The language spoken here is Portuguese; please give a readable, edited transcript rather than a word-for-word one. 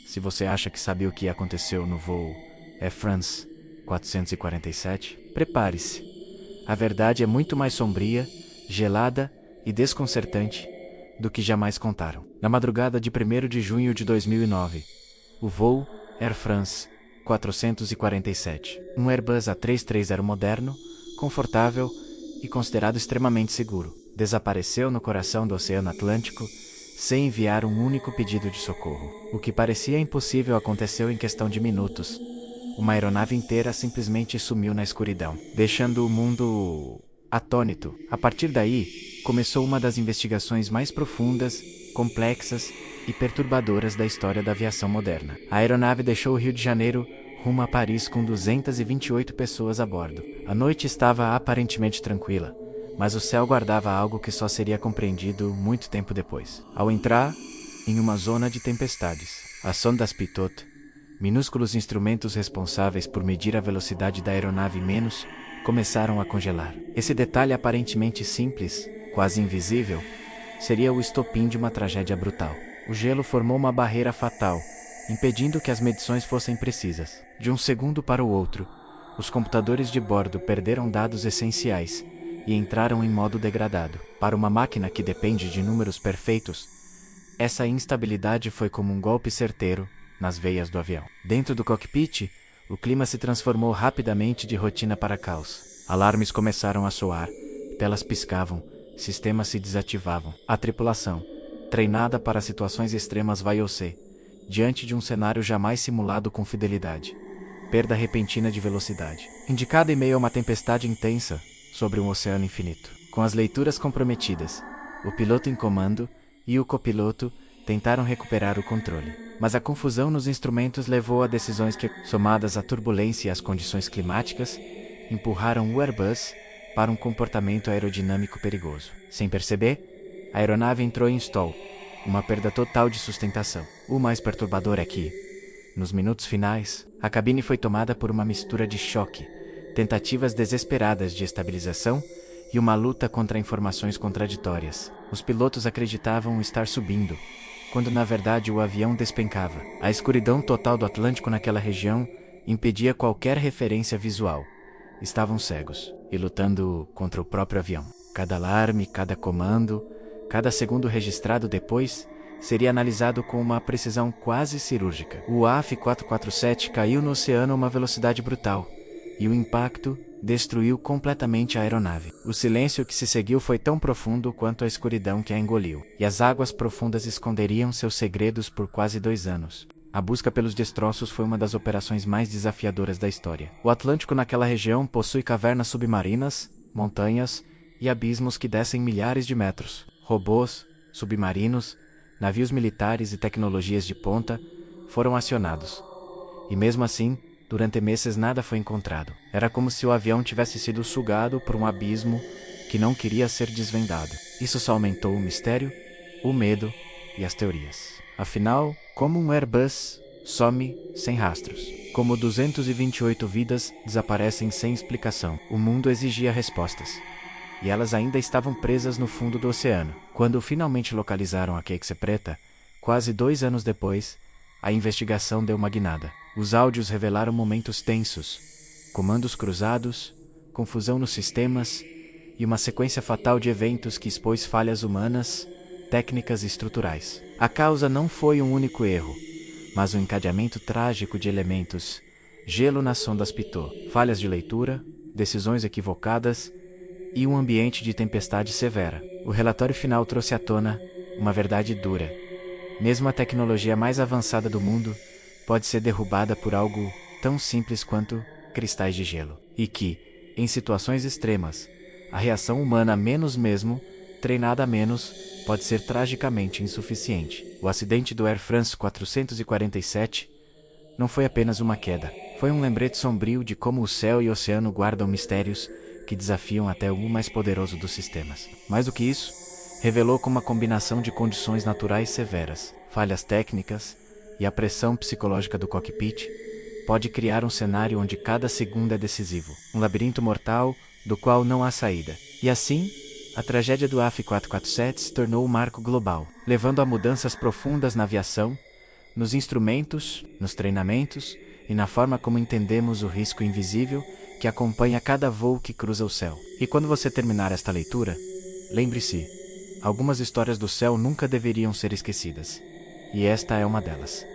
Se você acha que sabia o que aconteceu no voo Air France 447, prepare-se. A verdade é muito mais sombria, gelada e desconcertante do que jamais contaram. Na madrugada de 1º de junho de 2009, o voo Air France 447, um Airbus A330 moderno, confortável e considerado extremamente seguro, desapareceu no coração do Oceano Atlântico sem enviar um único pedido de socorro. O que parecia impossível aconteceu em questão de minutos. Uma aeronave inteira simplesmente sumiu na escuridão, deixando o mundo atônito. A partir daí, começou uma das investigações mais profundas, complexas e perturbadoras da história da aviação moderna. A aeronave deixou o Rio de Janeiro rumo a Paris com 228 pessoas a bordo. A noite estava aparentemente tranquila, mas o céu guardava algo que só seria compreendido muito tempo depois. Ao entrar em uma zona de tempestades, as sondas Pitot, minúsculos instrumentos responsáveis por medir a velocidade da aeronave menos, começaram a congelar. Esse detalhe aparentemente simples, quase invisível, seria o estopim de uma tragédia brutal. O gelo formou uma barreira fatal, impedindo que as medições fossem precisas. De um segundo para o outro, os computadores de bordo perderam dados essenciais e entraram em modo degradado. Para uma máquina que depende de números perfeitos, essa instabilidade foi como um golpe certeiro nas veias do avião. Dentro do cockpit, o clima se transformou rapidamente de rotina para caos. Alarmes começaram a soar, telas piscavam, sistemas se desativavam. A tripulação, treinada para situações extremas, vaiou-se diante de um cenário jamais simulado com fidelidade. Perda repentina de velocidade, indicada em meio a uma tempestade intensa sobre um oceano infinito. Com as leituras comprometidas, o piloto em comando e o copiloto tentaram recuperar o controle. Mas a confusão nos instrumentos levou a decisões que, somadas à turbulência e às condições climáticas, empurraram o Airbus para um comportamento aerodinâmico perigoso. Sem perceber, a aeronave entrou em stall, uma perda total de sustentação. O mais perturbador é que, nos minutos finais, a cabine foi tomada por uma mistura de choque, tentativas desesperadas de estabilização e uma luta contra informações contraditórias. Os pilotos acreditavam estar subindo, quando na verdade o avião despencava. A escuridão total do Atlântico naquela região impedia qualquer referência visual. Estavam cegos e lutando contra o próprio avião. Cada alarme, cada comando, cada segundo registrado depois seria analisado com uma precisão quase cirúrgica. O AF447 caiu no oceano a uma velocidade brutal, e o impacto destruiu completamente a aeronave. O silêncio que se seguiu foi tão profundo quanto a escuridão que a engoliu, e as águas profundas esconderiam seus segredos por quase 2 anos. A busca pelos destroços foi uma das operações mais desafiadoras da história. O Atlântico naquela região possui cavernas submarinas, montanhas e abismos que descem milhares de metros. Robôs, submarinos, navios militares e tecnologias de ponta foram acionados. E mesmo assim, durante meses nada foi encontrado. Era como se o avião tivesse sido sugado por um abismo que não queria ser desvendado. Isso só aumentou o mistério, o medo e as teorias. Afinal, como um Airbus some sem rastros? Como 228 vidas desaparecem sem explicação? O mundo exigia respostas. E elas ainda estavam presas no fundo do oceano. Quando finalmente localizaram a Caixi Preta, quase 2 anos depois, a investigação deu uma guinada. Os áudios revelaram momentos tensos, comandos cruzados, confusão nos sistemas e uma sequência fatal de eventos que expôs falhas humanas, técnicas e estruturais. A causa não foi um único erro, mas um encadeamento trágico de elementos: gelo nas sondas Pitot, falhas de leitura, decisões equivocadas e um ambiente de tempestade severa. O relatório final trouxe à tona uma verdade dura. Mesmo a tecnologia mais avançada do mundo pode ser derrubada por algo tão simples quanto cristais de gelo. E que, em situações extremas, a reação humana menos mesmo, treinada menos, pode ser tragicamente insuficiente. O acidente do Air France 447 não foi apenas uma queda. Foi um lembrete sombrio de como o céu e o oceano guardam mistérios que desafiam até o mais poderoso dos sistemas. Mais do que isso, revelou como uma combinação de condições naturais severas, falhas técnicas e a pressão psicológica do cockpit pode criar um cenário onde cada segundo é decisivo. Um labirinto mortal do qual não há saída. E assim, a tragédia do AF447 se tornou um marco global, levando a mudanças profundas na aviação, nos instrumentos, nos treinamentos e na forma como entendemos o risco invisível que acompanha cada voo que cruza o céu. E quando você terminar esta leitura, lembre-se, algumas histórias do céu nunca deveriam ser esquecidas. E esta é uma delas.